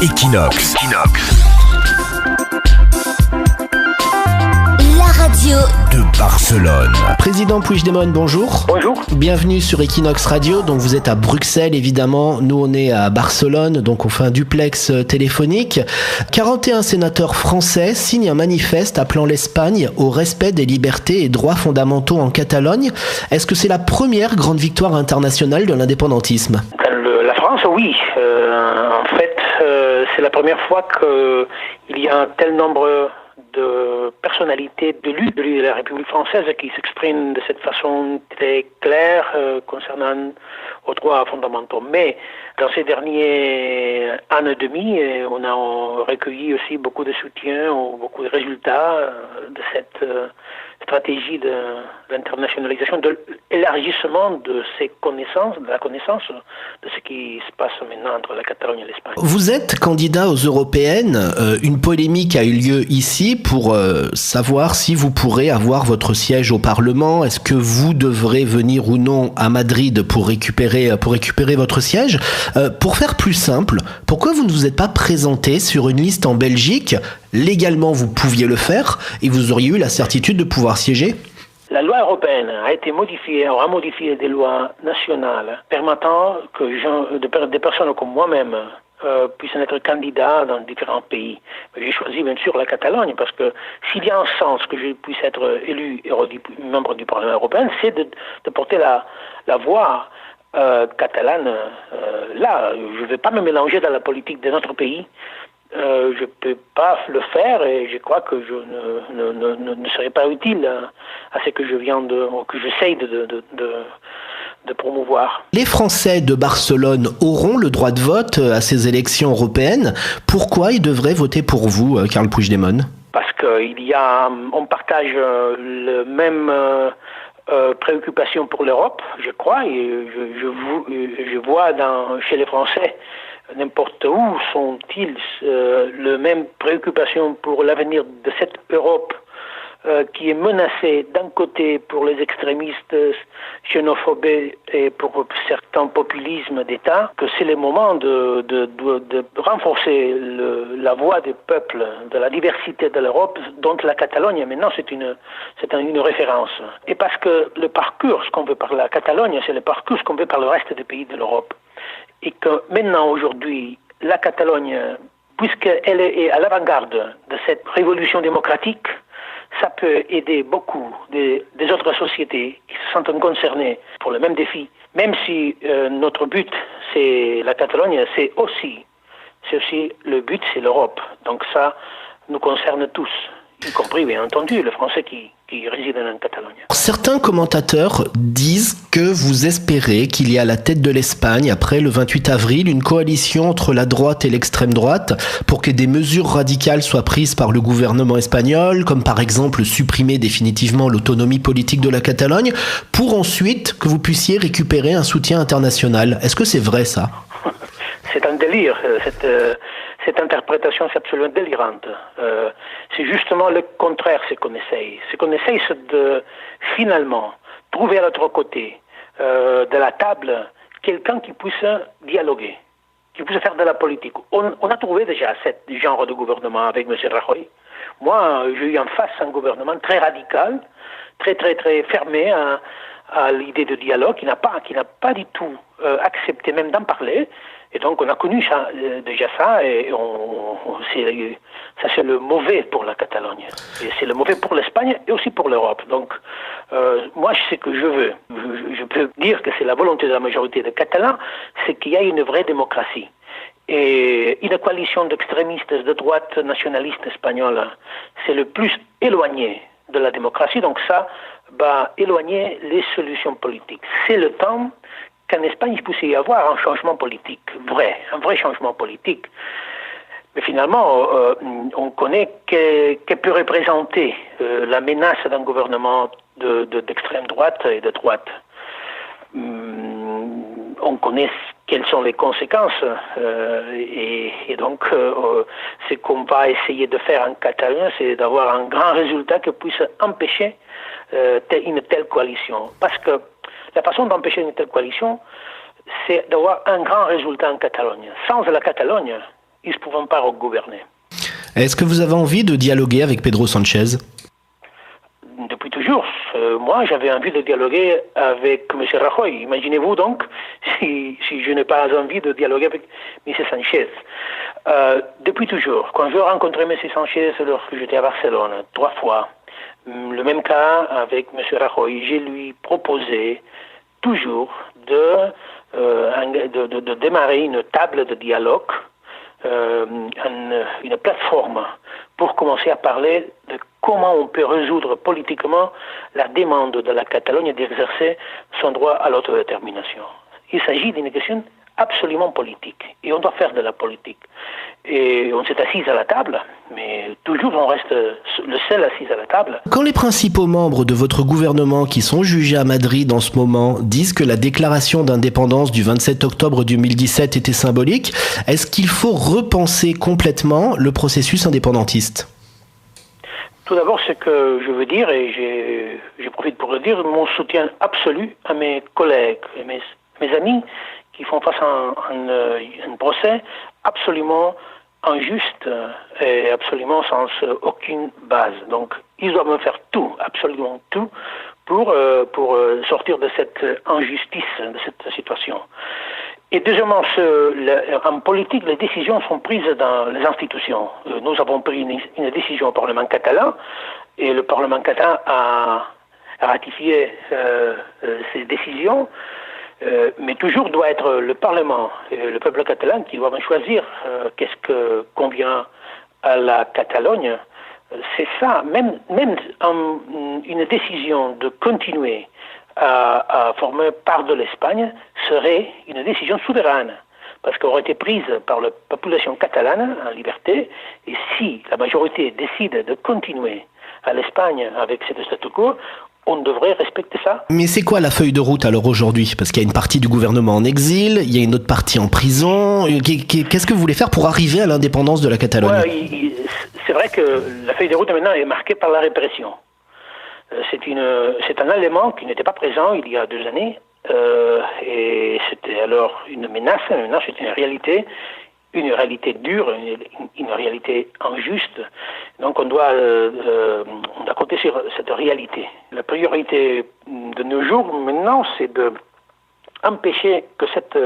Equinox. La radio De Barcelone. Président Puigdemont, bonjour. Bonjour. Bienvenue sur Equinox Radio. Donc vous êtes à Bruxelles, évidemment. Nous, on est à Barcelone, donc on fait un duplex téléphonique. 41 sénateurs français signent un manifeste appelant l'Espagne au respect des libertés et droits fondamentaux en Catalogne. Est-ce que c'est la première grande victoire internationale de l'indépendantisme ? La France, oui. En fait, c'est la première fois qu'il y a un tel nombre de personnalités d'élus de la République française qui s'expriment de cette façon très claire concernant aux droits fondamentaux. Mais dans ces derniers ans et demi, on a recueilli aussi beaucoup de soutien ou beaucoup de résultats de cette stratégie de l'internationalisation, de l'élargissement de ces connaissances, de la connaissance de ce qui se passe maintenant entre la Catalogne et l'Espagne. Vous êtes candidat aux européennes. Une polémique a eu lieu ici pour savoir si vous pourrez avoir votre siège au Parlement. Est-ce que vous devrez venir ou non à Madrid pour récupérer votre siège ? Pour faire plus simple, pourquoi vous ne vous êtes pas présenté sur une liste en Belgique ? Légalement, vous pouviez le faire et vous auriez eu la certitude de pouvoir siéger ? La loi européenne a été modifiée, aura modifié des lois nationales permettant que des personnes comme moi-même puissent être candidats dans différents pays. Mais j'ai choisi bien sûr la Catalogne parce que s'il y a un sens que je puisse être élu membre du Parlement européen, c'est de porter la voix catalane là. Je ne vais pas me mélanger dans la politique de notre pays. Je peux pas le faire et je crois que je ne serai pas utile à ce que j'essaye de promouvoir. Les Français de Barcelone auront le droit de vote à ces élections européennes. Pourquoi ils devraient voter pour vous, Carles Puigdemont ? Parce on partage le même préoccupation pour l'Europe, je crois, et je vois chez les Français n'importe où sont-ils la même préoccupation pour l'avenir de cette Europe qui est menacée d'un côté pour les extrémistes xénophobes et pour certains populismes d'État, que c'est le moment de renforcer la voix des peuples, de la diversité de l'Europe, dont la Catalogne maintenant c'est une référence. Et parce que le parcours qu'on veut par la Catalogne, c'est le parcours qu'on veut par le reste des pays de l'Europe. Et que maintenant, aujourd'hui, la Catalogne, puisqu'elle est à l'avant-garde de cette révolution démocratique, ça peut aider beaucoup des autres sociétés qui se sentent concernées pour le même défi. Même si notre but, c'est la Catalogne, c'est aussi le but, c'est l'Europe. Donc ça nous concerne tous, y compris, bien entendu, les Français qui résident en Catalogne. Certains commentateurs disent que vous espérez qu'il y a à la tête de l'Espagne, après le 28 avril, une coalition entre la droite et l'extrême droite pour que des mesures radicales soient prises par le gouvernement espagnol, comme par exemple supprimer définitivement l'autonomie politique de la Catalogne, pour ensuite que vous puissiez récupérer un soutien international. Est-ce que c'est vrai ça ? C'est un délire, cette interprétation est absolument délirante. C'est justement le contraire ce qu'on essaye. Ce qu'on essaye, c'est de finalement trouver à l'autre côté de la table quelqu'un qui puisse dialoguer, qui puisse faire de la politique. On a trouvé déjà ce genre de gouvernement avec M. Rajoy. Moi, j'ai eu en face un gouvernement très radical, très très très fermé à l'idée de dialogue, qui n'a pas du tout accepté même d'en parler. Et donc on a connu déjà ça, et ça c'est le mauvais pour la Catalogne. Et c'est le mauvais pour l'Espagne et aussi pour l'Europe. Donc moi ce que je veux, je peux dire que c'est la volonté de la majorité des Catalans, c'est qu'il y ait une vraie démocratie. Et une coalition d'extrémistes de droite nationaliste espagnole, c'est le plus éloigné de la démocratie, donc ça va éloigner les solutions politiques. C'est le temps qu'en Espagne, il puisse y avoir un changement politique, un vrai changement politique. Mais finalement, on connaît que peut représenter la menace d'un gouvernement d'extrême droite et de droite. On connaît quelles sont les conséquences et donc ce qu'on va essayer de faire en Catalogne, c'est d'avoir un grand résultat qui puisse empêcher une telle coalition. Parce que la façon d'empêcher une telle coalition, c'est d'avoir un grand résultat en Catalogne. Sans la Catalogne, ils ne pourront pas gouverner. Est-ce que vous avez envie de dialoguer avec Pedro Sanchez ? Depuis toujours. Moi, j'avais envie de dialoguer avec M. Rajoy. Imaginez-vous donc si je n'ai pas envie de dialoguer avec M. Sanchez. Depuis toujours. Quand je rencontrais M. Sanchez lorsque j'étais à Barcelone, 3 fois, le même cas avec M. Rajoy, je lui proposais toujours de démarrer une table de dialogue, une plateforme pour commencer à parler de comment on peut résoudre politiquement la demande de la Catalogne d'exercer son droit à l'autodétermination. Il s'agit d'une question absolument politique et on doit faire de la politique. Et on s'est assis à la table, mais toujours on reste le seul assis à la table. Quand les principaux membres de votre gouvernement qui sont jugés à Madrid en ce moment disent que la déclaration d'indépendance du 27 octobre 2017 était symbolique, est-ce qu'il faut repenser complètement le processus indépendantiste ? Tout d'abord, ce que je veux dire, et je profite pour le dire, mon soutien absolu à mes collègues et mes amis qui font face à un procès absolument injuste et absolument sans aucune base. Donc, ils doivent me faire tout, absolument tout, pour sortir de cette injustice, de cette situation. Et deuxièmement, en politique, les décisions sont prises dans les institutions. Nous avons pris une décision au Parlement catalan, et le Parlement catalan a ratifié ces décisions, mais toujours doit être le Parlement et le peuple catalan qui doivent choisir qu'est-ce que convient à la Catalogne. C'est ça, même une décision de continuer à former part de l'Espagne serait une décision souveraine, parce qu'elle aurait été prise par la population catalane en liberté, et si la majorité décide de continuer à l'Espagne avec ce statu quo, on devrait respecter ça. Mais c'est quoi la feuille de route alors aujourd'hui ? Parce qu'il y a une partie du gouvernement en exil, il y a une autre partie en prison. Qu'est-ce que vous voulez faire pour arriver à l'indépendance de la Catalogne ? C'est vrai que la feuille de route maintenant est marquée par la répression. C'est un élément qui n'était pas présent il y a 2 années, et c'était alors une menace. Maintenant, c'est une réalité dure, une réalité injuste. Donc, on doit compter sur cette réalité. La priorité de nos jours, maintenant, c'est d'empêcher que cette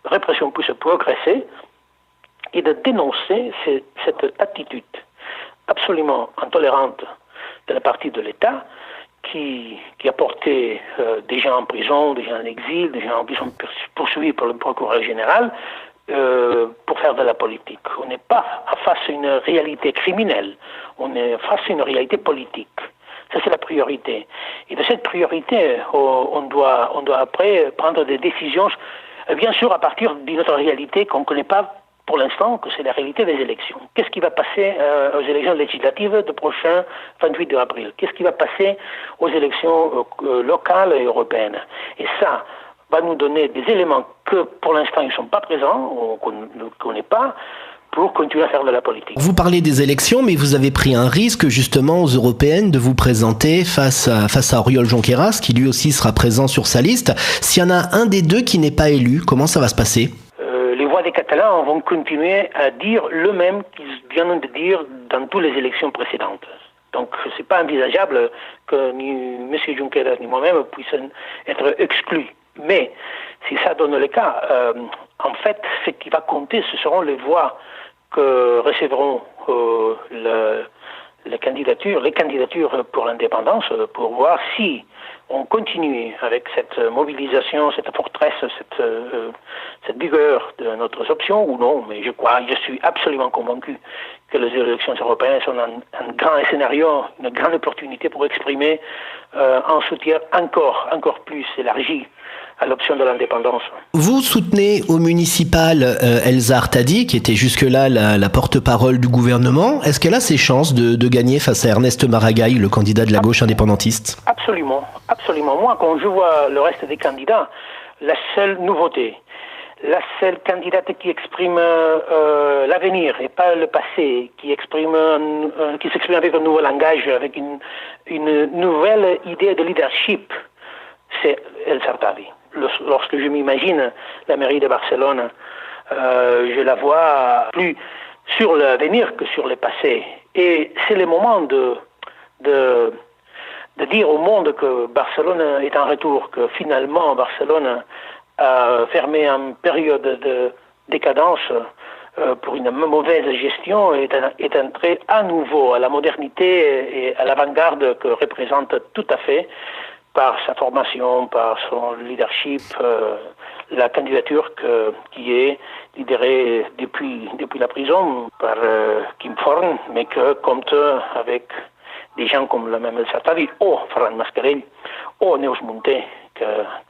répression puisse progresser et de dénoncer cette attitude absolument intolérante de la partie de l'État qui a porté des gens en prison, des gens en exil, des gens qui sont poursuivis par le procureur général pour faire de la politique. On n'est pas face à une réalité criminelle, on est face à une réalité politique. Ça, c'est la priorité. Et de cette priorité, on doit après prendre des décisions, bien sûr, à partir d'une autre réalité qu'on ne connaît pas pour l'instant, que c'est la réalité des élections. Qu'est-ce qui va passer aux élections législatives du prochain 28 avril ? Qu'est-ce qui va passer aux élections locales et européennes ? Et ça va nous donner des éléments que, pour l'instant, ils ne sont pas présents, ou qu'on ne connaît pas, pour continuer à faire de la politique. Vous parlez des élections, mais vous avez pris un risque, justement, aux européennes de vous présenter face à Oriol Junqueras, qui lui aussi sera présent sur sa liste. S'il y en a un des deux qui n'est pas élu, comment ça va se passer ? Les voix des Catalans vont continuer à dire le même qu'ils viennent de dire dans toutes les élections précédentes. Donc, c'est pas envisageable que ni M. Junqueras ni moi-même puissent être exclus. Mais, si ça donne le cas, en fait, ce qui va compter, ce seront les voix que recevront les candidatures pour l'indépendance, pour voir si on continue avec cette mobilisation, cette forteresse, cette vigueur de notre option ou non. Mais je suis absolument convaincu que les élections européennes sont un grand scénario, une grande opportunité pour exprimer un soutien encore plus élargi à l'option de l'indépendance. Vous soutenez au municipal Elsa Artadi, qui était jusque-là la porte-parole du gouvernement. Est-ce qu'elle a ses chances de gagner face à Ernest Maragall, le candidat de la gauche indépendantiste ? Absolument. Moi, quand je vois le reste des candidats, la seule nouveauté, la seule candidate qui exprime l'avenir et pas le passé, qui s'exprime avec un nouveau langage, avec une nouvelle idée de leadership, c'est Elsa Artadi. Lorsque je m'imagine la mairie de Barcelone Je la vois plus sur l'avenir que sur le passé. Et c'est le moment de dire au monde que Barcelone est en retour, que finalement Barcelone a fermé une période de décadence pour une mauvaise gestion et est entré à nouveau à la modernité et à l'avant-garde que représente tout à fait par sa formation, par son leadership, la candidature qui est lidérée depuis la prison par Quim Forn, mais que compte avec des gens comme le même El Sartadi ou Ferran Mascarell ou Neus Munté,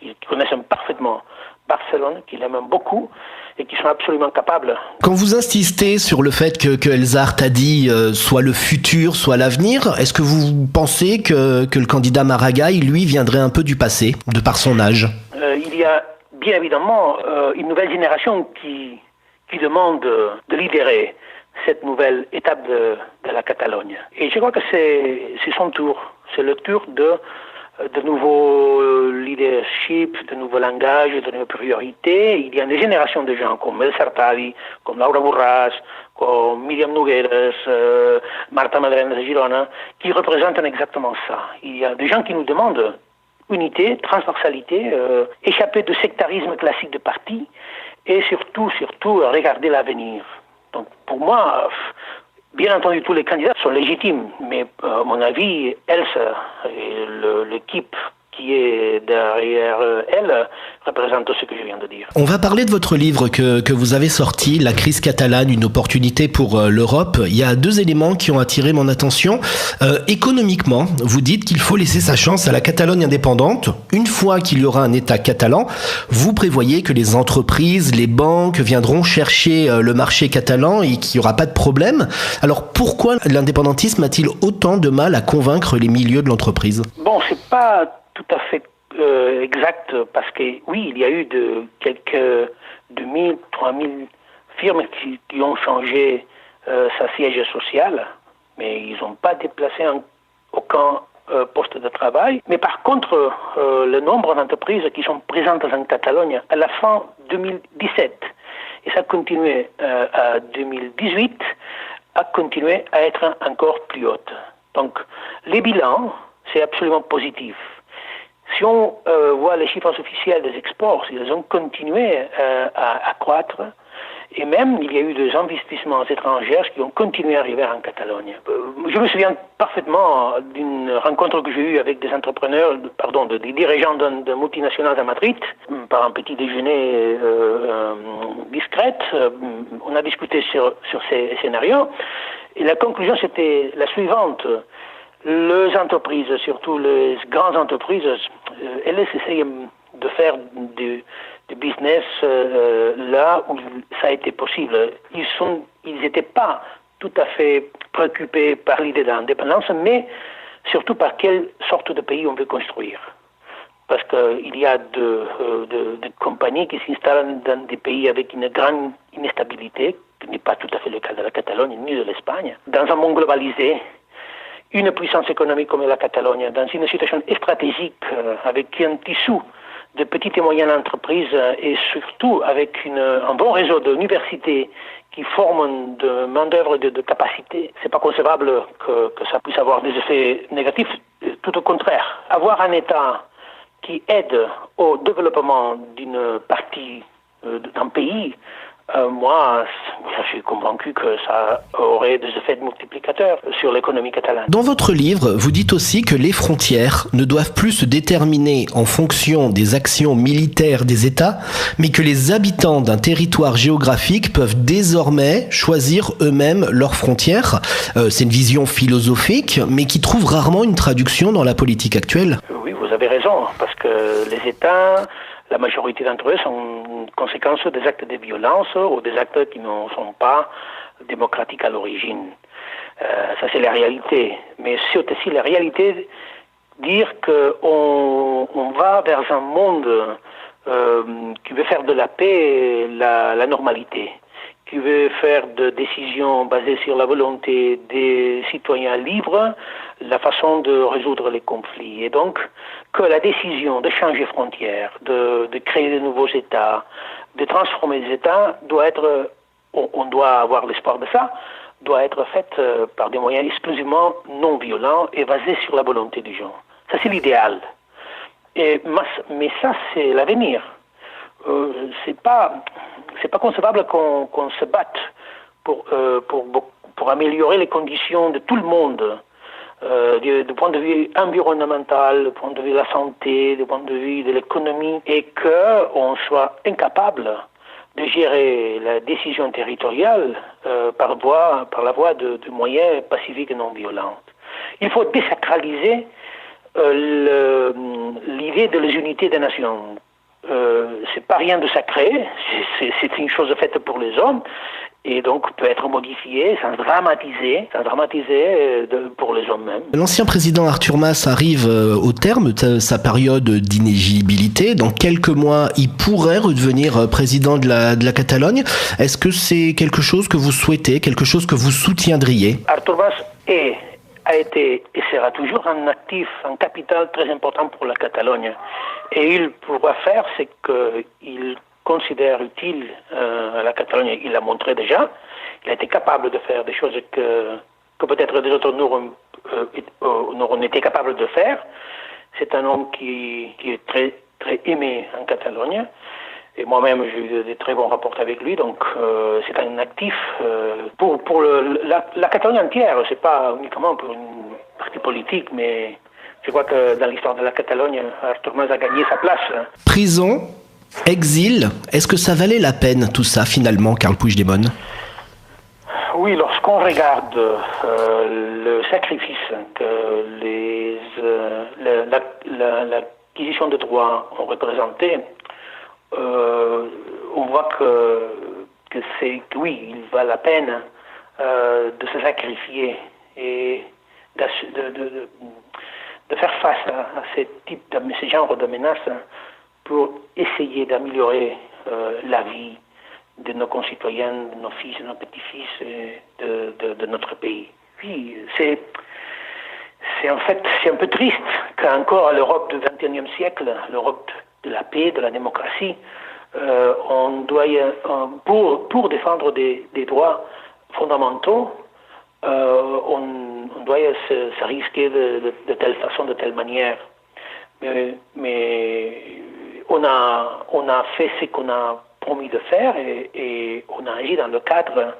qui connaissent parfaitement Barcelone, qui l'aiment beaucoup et qui sont absolument capables. Quand vous insistez sur le fait que El Sartadi soit le futur, soit l'avenir, est-ce que vous pensez que le candidat Maragall, lui, viendrait un peu du passé, de par son âge? Il y a bien évidemment une nouvelle génération qui demande de lidérer cette nouvelle étape de la Catalogne. Et je crois que c'est son tour. C'est le tour de nouveaux leadership, de nouveaux langages, de nouvelles priorités. Il y a des générations de gens comme El Sartadi, comme Laura Borràs, comme Míriam Nogueras, Marta Madrenas de Girona, qui représentent exactement ça. Il y a des gens qui nous demandent unité, transversalité, échapper du sectarisme classique de parti et surtout regarder l'avenir. Donc pour moi, bien entendu, tous les candidats sont légitimes, mais à mon avis, Elsa et l'équipe qui est derrière elle représente ce que je viens de dire. On va parler de votre livre que vous avez sorti, La crise catalane, une opportunité pour l'Europe. Il y a deux éléments qui ont attiré mon attention. Économiquement, vous dites qu'il faut laisser sa chance à la Catalogne indépendante. Une fois qu'il y aura un État catalan, vous prévoyez que les entreprises, les banques viendront chercher le marché catalan et qu'il n'y aura pas de problème. Alors pourquoi l'indépendantisme a-t-il autant de mal à convaincre les milieux de l'entreprise? Bon, c'est pas tout à fait exact, parce que oui, il y a eu quelques 2000, 3000 firmes qui ont changé sa siège social, mais ils n'ont pas déplacé aucun poste de travail. Mais par contre, le nombre d'entreprises qui sont présentes en Catalogne à la fin 2017, et ça a continué à 2018, a continué à être encore plus haute. Donc, les bilans, c'est absolument positif. Si on voit les chiffres officiels des exports, ils ont continué à croître, et même il y a eu des investissements étrangers qui ont continué à arriver en Catalogne. Je me souviens parfaitement d'une rencontre que j'ai eue avec des entrepreneurs, des dirigeants de multinationales à Madrid, par un petit déjeuner discrète. On a discuté sur ces scénarios, et la conclusion c'était la suivante. Les entreprises, surtout les grandes entreprises, elles essayent de faire du business là où ça a été possible. Ils n'étaient pas tout à fait préoccupés par l'idée d'indépendance, mais surtout par quelle sorte de pays on veut construire. Parce qu'il y a de compagnies qui s'installent dans des pays avec une grande instabilité, qui n'est pas tout à fait le cas de la Catalogne ni de l'Espagne. Dans un monde globalisé, une puissance économique comme la Catalogne, dans une situation stratégique avec un tissu de petites et moyennes entreprises et surtout avec un bon réseau d'universités qui forment de main-d'œuvre et de capacités, c'est pas concevable que ça puisse avoir des effets négatifs. Tout au contraire, avoir un État qui aide au développement d'une partie d'un pays, moi, je suis convaincu que ça aurait des effets multiplicateurs sur l'économie catalane. Dans votre livre, vous dites aussi que les frontières ne doivent plus se déterminer en fonction des actions militaires des États, mais que les habitants d'un territoire géographique peuvent désormais choisir eux-mêmes leurs frontières. C'est une vision philosophique, mais qui trouve rarement une traduction dans la politique actuelle. Oui, vous avez raison, parce que les États, la majorité d'entre eux sont conséquences des actes de violence ou des actes qui ne sont pas démocratiques à l'origine. Ça, c'est la réalité. Mais c'est aussi la réalité dire qu'on va vers un monde qui veut faire de la paix la normalité, qui veut faire de décisions basées sur la volonté des citoyens libres la façon de résoudre les conflits. Et donc, que la décision de changer frontières, de créer de nouveaux États, de transformer les États doit être, on doit avoir l'espoir de ça, doit être faite par des moyens exclusivement non violents et basés sur la volonté des gens. Ça, c'est l'idéal. Mais ça, c'est l'avenir. C'est pas concevable qu'on se batte pour améliorer les conditions de tout le monde, du point de vue environnemental, du point de vue de la santé, du point de vue de l'économie, et qu'on soit incapable de gérer la décision territoriale par la voie de moyens pacifiques et non violents. Il faut désacraliser l'idée de l'unité des nations. C'est pas rien de sacré, c'est une chose faite pour les hommes et donc peut être modifiée sans dramatiser pour les hommes même. L'ancien président Artur Mas arrive au terme de sa période d'inéligibilité. Dans quelques mois, il pourrait redevenir président de la Catalogne. Est-ce que c'est quelque chose que vous souhaitez, quelque chose que vous soutiendriez? Artur Mas a été et sera toujours un actif, un capital très important pour la Catalogne. Et il pourra faire ce qu'il considère utile à la Catalogne. Il l'a montré déjà. Il a été capable de faire des choses que peut-être des autres n'auront été capables de faire. C'est un homme qui est très, très aimé en Catalogne. Et moi-même, j'ai eu de très bons rapports avec lui, donc c'est un actif pour la Catalogne entière. C'est pas uniquement pour une partie politique, mais je crois que dans l'histoire de la Catalogne, Artur Mas a gagné sa place. Prison, exil, est-ce que ça valait la peine tout ça finalement, Carl Puigdemont? Oui, lorsqu'on regarde le sacrifice que l'acquisition de droits ont représenté, on voit que oui, il valent la peine de se sacrifier et de faire face à ce genre de menaces pour essayer d'améliorer la vie de nos concitoyens, de nos fils, de nos petits-fils, de notre pays. Oui, c'est en fait, c'est un peu triste qu'encore à l'Europe du XXIe siècle, l'Europe de la paix, de la démocratie, on doit, pour défendre des droits fondamentaux, on doit se risquer de telle façon, de telle manière. Mais on a fait ce qu'on a promis de faire et on a agi dans le cadre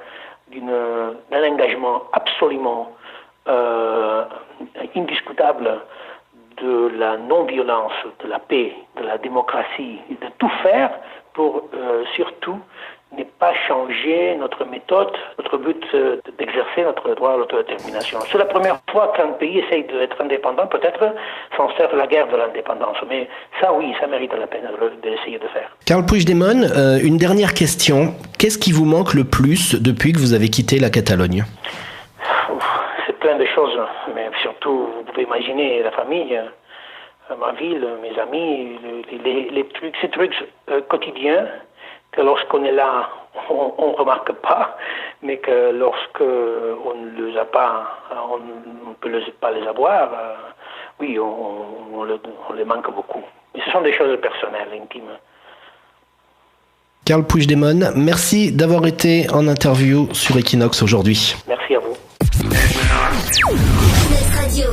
d'un engagement absolument indiscutable de la non-violence, de la paix, de la démocratie, et de tout faire pour surtout ne pas changer notre méthode, notre but d'exercer notre droit à l'autodétermination. C'est la première fois qu'un pays essaye d'être indépendant, peut-être sans faire la guerre de l'indépendance. Mais ça, oui, ça mérite la peine d'essayer de faire. Carl Puigdemont, une dernière question. Qu'est-ce qui vous manque le plus depuis que vous avez quitté la Catalogne? C'est plein de choses, mais surtout, vous pouvez imaginer la famille, ma ville, mes amis, ces trucs quotidiens que lorsqu'on est là, on remarque pas, mais que lorsque on ne les a pas, on ne peut pas les avoir, oui, on les manque beaucoup. Mais ce sont des choses personnelles, intimes. Carl Puigdemont, merci d'avoir été en interview sur Equinox aujourd'hui. Merci à vous. Equinox Radio.